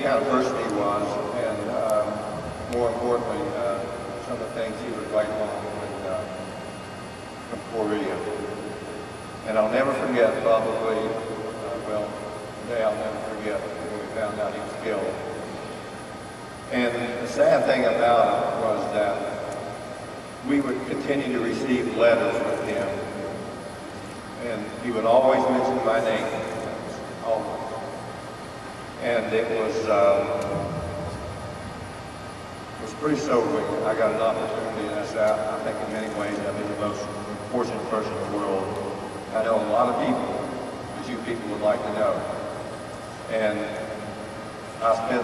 kind of person he was, and more importantly, some of the things he would write on from Korea. And I'll never forget, probably, well, today I'll never forget when we found out he was killed. And the sad thing about it was that we would continue to receive letters with him, and he would always mention my name, always. And it was pretty sobering. I got an opportunity, and I think in many ways I've been the most fortunate person in the world. I know a lot of people that you people would like to know. And I spent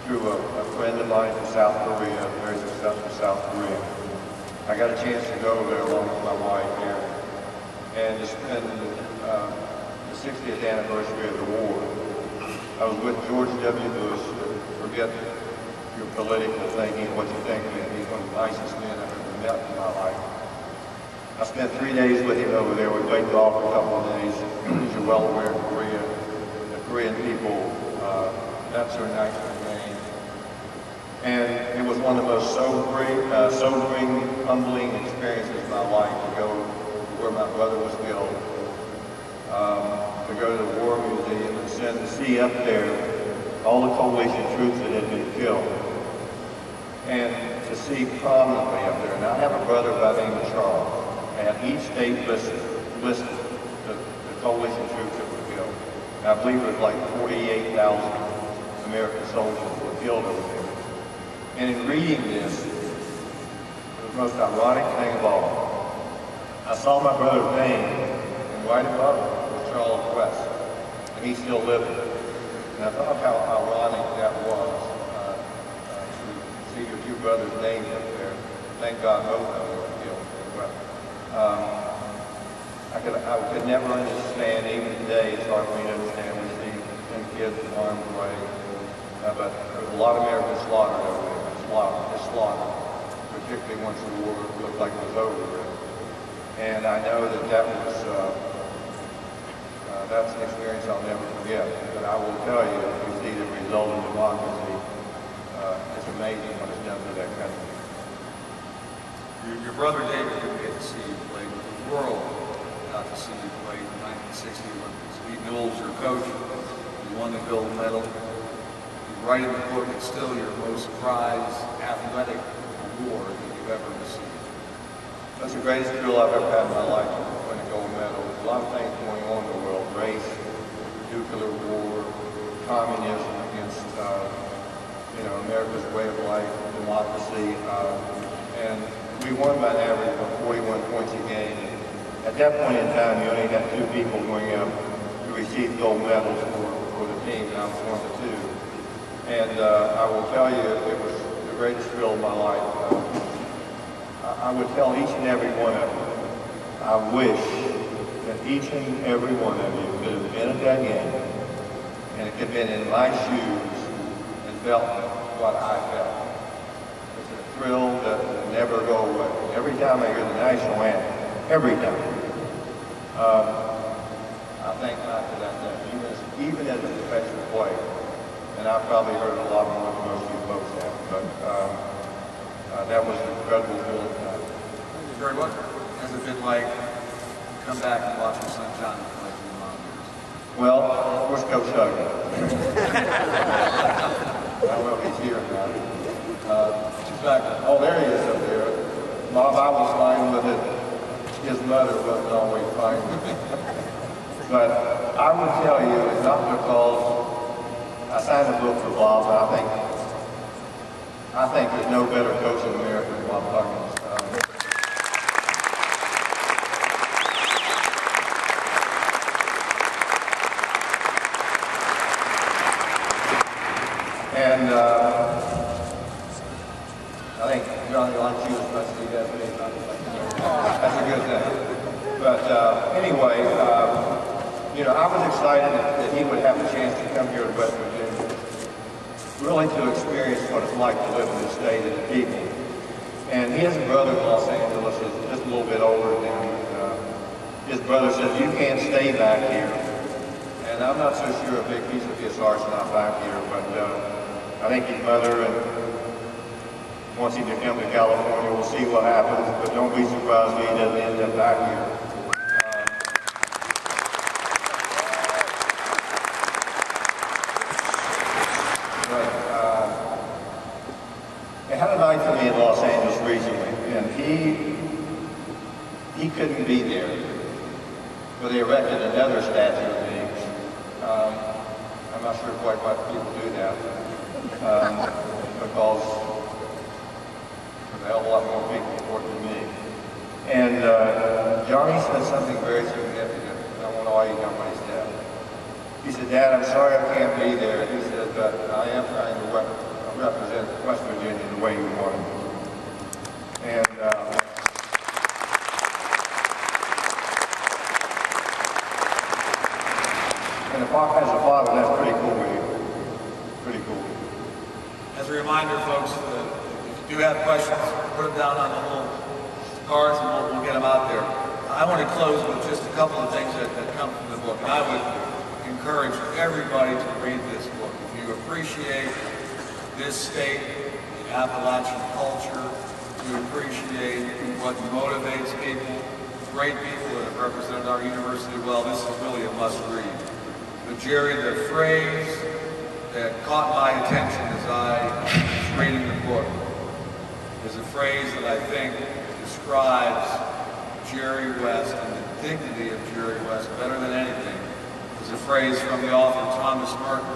through a friend of mine from South Korea, very successful South Korea. I got a chance to go over there along with my wife here and to spend the 60th anniversary of the war. I was with George W. Bush. Forget your political thinking, what you think of him. He's one of the nicest men I've ever met in my life. I spent 3 days with him over there. We played golf for a couple of days. As you're well aware, Korea, the Korean people, that's their national game. And it was one of the most sobering, humbling experiences of my life to go where my brother was killed, to go to the War Museum and to see up there all the coalition troops that had been killed, and to see prominently up there. And I have a brother by the name of Charles. I have each state listed the coalition troops that were killed. And I believe it was like 48,000 American soldiers were killed over there. And in reading this, the most ironic thing of all, I saw my brother's name, and right above it was Charles West, and he's still living. And I thought how ironic that was to see your two brothers' names up there. Thank God both of them were killed. But, I could never understand, even today, it's hard for me to understand. We see 10 kids armed away, but there was a lot of Americans slaughtered over there. Just slaughtered, particularly once the war looked like it was over. And I know that was that's an experience I'll never forget. But I will tell you, if you see the result of democracy, it's amazing what it's done for that country. Your brother David didn't get to see you play, but the world got to see you play in the 1960 Olympics. Pete Knowles, your coach, you won the gold medal. You write in the book, it's still your most prized athletic award that you've ever received. That's the greatest thrill I've ever had in my life, to win a gold medal. There's a lot of things going on in the world: race, nuclear war, communism against America's way of life, democracy, and we won by an average of 41 points a game. At that point in time, you only had 2 people going up to receive gold medals for the team, and I was one of the 2. And I will tell you, it was the greatest thrill of my life. I would tell each and every one of you, I wish that each and every one of you could have been at that game, and it could have been in my shoes and felt what I felt. It's a thrill that will never go away. Every time I hear the national anthem, every time, I think back to that day, even as a professional player. And I probably heard a lot more than most of you folks have, but that was an incredible feeling. Thank you very much. Has it been like come back and watch your son John play for the Monsters? Well, where's Coach Huggy? I don't know if he's here now. In fact, oh, there he is up there. Bob, I was fine with it. His mother wasn't always fine with it. But I would tell you, it's not because I signed a book for Bob, and I think there's no better coach in America than Bob Huggins. And I think Johnny likes you as much as he does me. That's a good thing. But anyway, I was excited that he would have a chance to come here to West Virginia, really to experience what it's like to live in the state and the people. And his brother in Los Angeles is just a little bit older than him. His brother says, you can't stay back here. And I'm not so sure a big piece of his heart's not back here, but I think his mother and wants him to come to California. We'll see what happens, but don't be surprised if he doesn't end up back here. They had a night for me in Los Angeles recently, and he couldn't be there, but they erected another statue of me. I'm not sure quite why people do that, because there's a hell of a lot more people important than me. And Johnny said something very significant. I want all you know what he said. He said, "Dad, I'm sorry I can't be there." He said, "But I am trying to represent West Virginia the way you want it." And as a father, that's pretty cool with you. Pretty cool. As a reminder, folks, if you do have questions, put them down on the little cards and we'll get them out there. I want to close with just a couple of things that come from the book. And I would encourage everybody to read this book. If you appreciate this state, the Appalachian culture, to appreciate what motivates people, great people that have represented our university well, this is really a must-read. But Jerry, the phrase that caught my attention as I was reading the book is a phrase that I think describes Jerry West and the dignity of Jerry West better than anything. It's a phrase from the author Thomas Merton.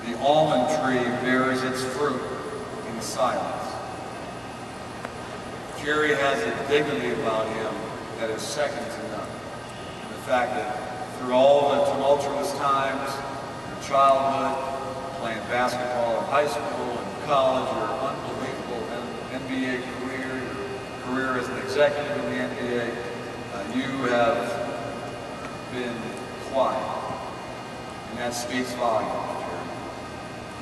The almond tree bears its fruit in silence. Jerry has a dignity about him that is second to none. And the fact that through all the tumultuous times, your childhood, playing basketball in high school and college, your unbelievable NBA career, your career as an executive in the NBA, you have been quiet. And that speaks volumes.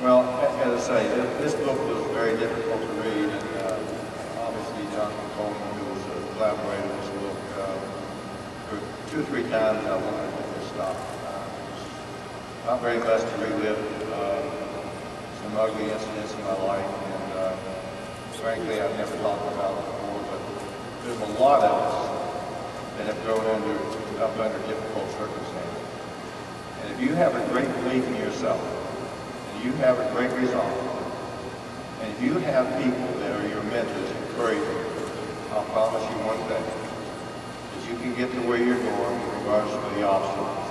Well, as I say, this book was very difficult to read, and obviously Jonathan Coleman, who was a collaborator in this book, for 2 or 3 times I wanted to stop. Not very much to relive some ugly incidents in my life, and frankly I've never talked about it before, but there's a lot of us that have grown up under difficult circumstances. And if you have a great belief in yourself, you have a great resolve, and if you have people that are your mentors and encourage you, I'll promise you one thing, that you can get to where you're going regardless of the obstacles.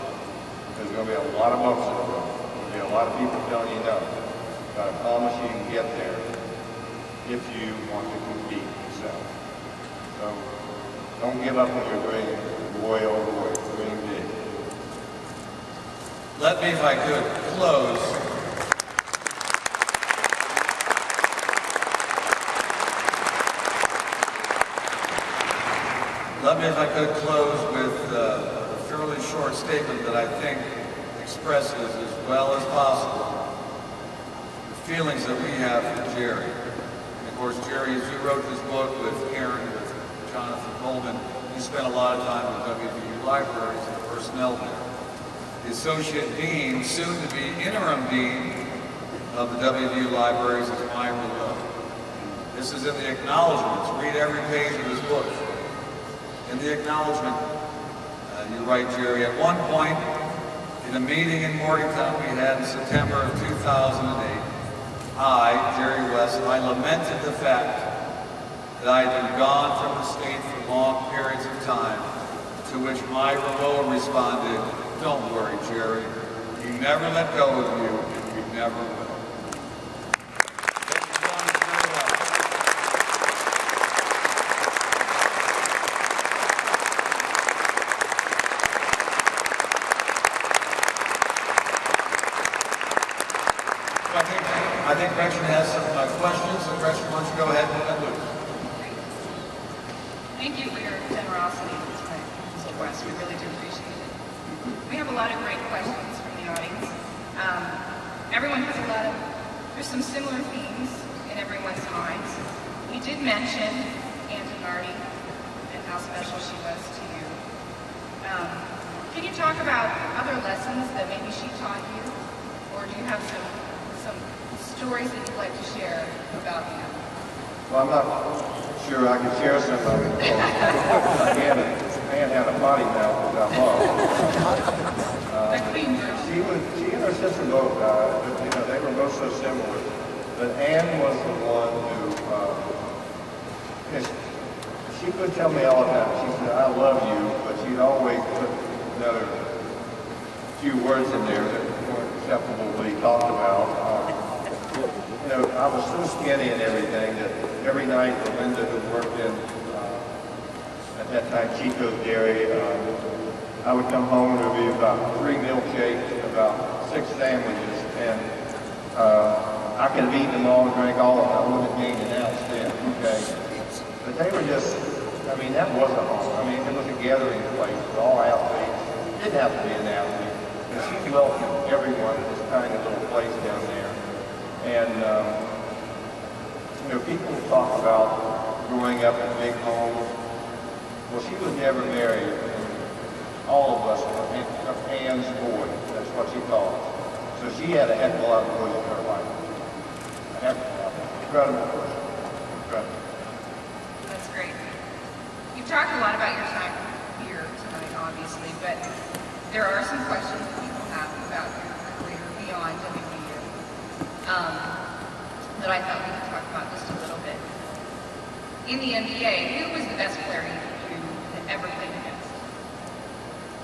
There's going to be a lot of bumps in the road. There's going to be a lot of people telling you no, but I promise you can get there if you want to compete yourself. So don't give up on your dream. Boy, oh boy, dream big. Let me, if I could, close with a fairly short statement that I think expresses as well as possible the feelings that we have for Jerry. And of course, Jerry, as you wrote this book with Karen, with Jonathan Coleman, you spent a lot of time with WVU Libraries and the personnel there. The Associate Dean, soon to be Interim Dean of the WVU Libraries, is Myra Lowe. This is in the acknowledgments. Read every page of this book. In the acknowledgement, you write, Jerry, at one point in a meeting in Morgantown we had in September of 2008, I, Jerry West, I lamented the fact that I had been gone from the state for long periods of time, to which Myra Lowe responded, "Don't worry, Jerry, you never let go of you, and you never will." I think Gretchen has some questions, so Gretchen, why don't you go ahead and let loose. Thank you for your generosity tonight, Mr. West. We really do appreciate it. We have a lot of great questions from the audience. Everyone has there's some similar themes in everyone's minds. You did mention Aunt Marty and how special she was to you. Can you talk about other lessons that maybe she taught you? Or do you have some some stories that you'd like to share about him. Well, I'm not sure I can share some of it. Ann had a potty mouth, which I love. The clean version. She and her sister both, they were both so similar. But Ann was the one who, she could tell me all the time. She said, "I love you," but she'd always put another few words in there that weren't acceptable to be talked about. I was so skinny and everything that every night Linda, who worked in, at that time, Chico's Dairy, I would come home, there would be about 3 milkshakes, about 6 sandwiches, and I could have eaten them all and drank all of them. I wouldn't have gained an ounce then, okay? But they were just, that was a home. It was a gathering place for all athletes. It didn't have to be an athlete. And she welcomed everyone in this tiny little place down there. And, people talk about growing up in big homes. Well, she was never married. All of us were Ann's boy. That's what she called us. So she had a heck of a lot of boys in her life. A heck of a lot. Incredible person. Incredible. That's great. You've talked a lot about your time here tonight, obviously, but there are some questions that people have about your career beyond WVU that I thought we could talk about just a little bit. In the NBA, who was the best player you had ever played against?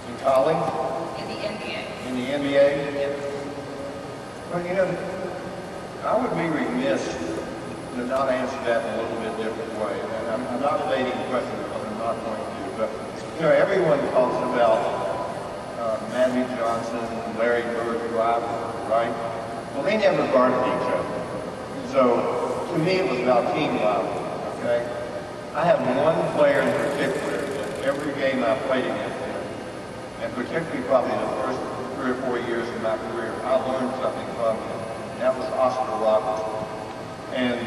In college? In the NBA. In the NBA? Well, I would be remiss to not answer that in a little bit different way. And I'm not evading the question because I'm not going to. But, everyone talks about Magic Johnson and Larry Bird's rivalry, right? Well, they never guarded each other. So, to me, it was about team rivalry, okay? I have one player in particular that every game I played against him, and particularly probably the first 3 or 4 years of my career, I learned something from him. And that was Oscar Robertson. And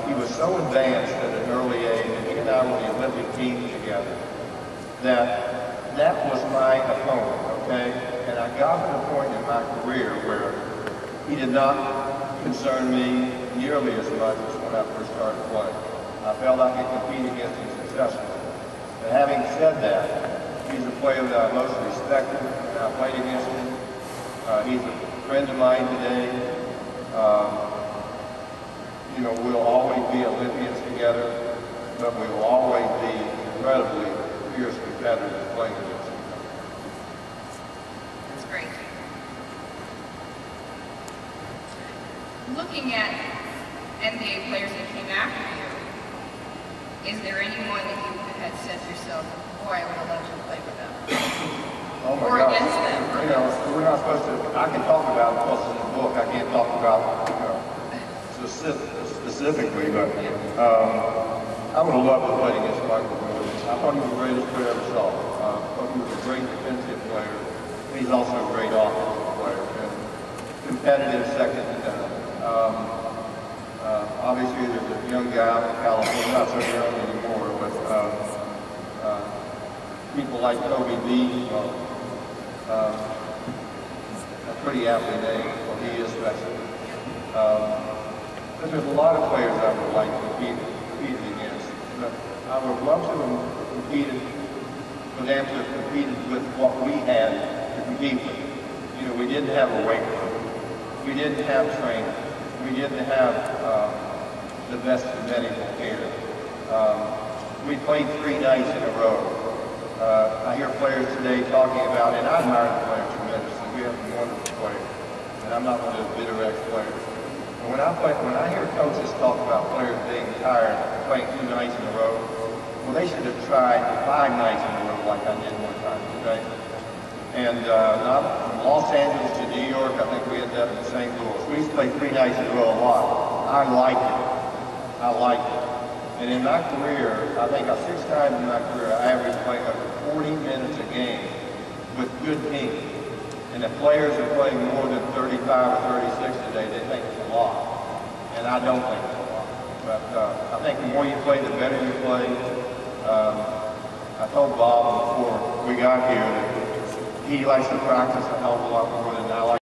he was so advanced at an early age, and he and I were the Olympic team together, that was my opponent, okay? And I got to the point in my career where he did not concern me nearly as much as when I first started playing. I felt I could compete against him successfully. But having said that, he's a player that I most respected, and I played against him. He's a friend of mine today. We'll always be Olympians together, but we will always be incredibly fierce competitors playing against him. That's great. Looking at NBA players that came after you, is there anyone that you had said to yourself, boy, I would have loved to play with them? Oh my or God. against them? We're not supposed to, I can talk about it because in the book, I can't talk about specifically, but I would have loved to play against Michael Jordan. I thought he was the greatest player I ever saw. I thought he was a great defensive player. He's also a great offensive player, and competitive second to none. Obviously, there's a young guy out in California, not so young anymore, but people like Kobe Bean, a pretty aptly named, well, he is special. But there's a lot of players I would like to compete against. But I would love to have competed for them to have competed with what we had to compete with. We didn't have a weight room. We didn't have training. We didn't have the best of medical care. We played 3 nights in a row. I hear players today talking about, and I admire the players tremendously. We have some wonderful players, and I'm not one of those bitter ex-players. But when I hear coaches talk about players being tired, playing 2 nights in a row, well, they should have tried 5 nights in a row like I did one time, okay? And from Los Angeles to New York, I think we ended up in St. Louis. We used to play 3 nights in a row a lot. I liked it. I liked it. And in my career, I think 6 times in my career, I averaged playing up to 40 minutes a game with good teams. And if players are playing more than 35 or 36 today, they think it's a lot. And I don't think it's a lot. But I think the more you play, the better you play. I told Bob before we got here that he likes to practice a hell of a lot more than I like.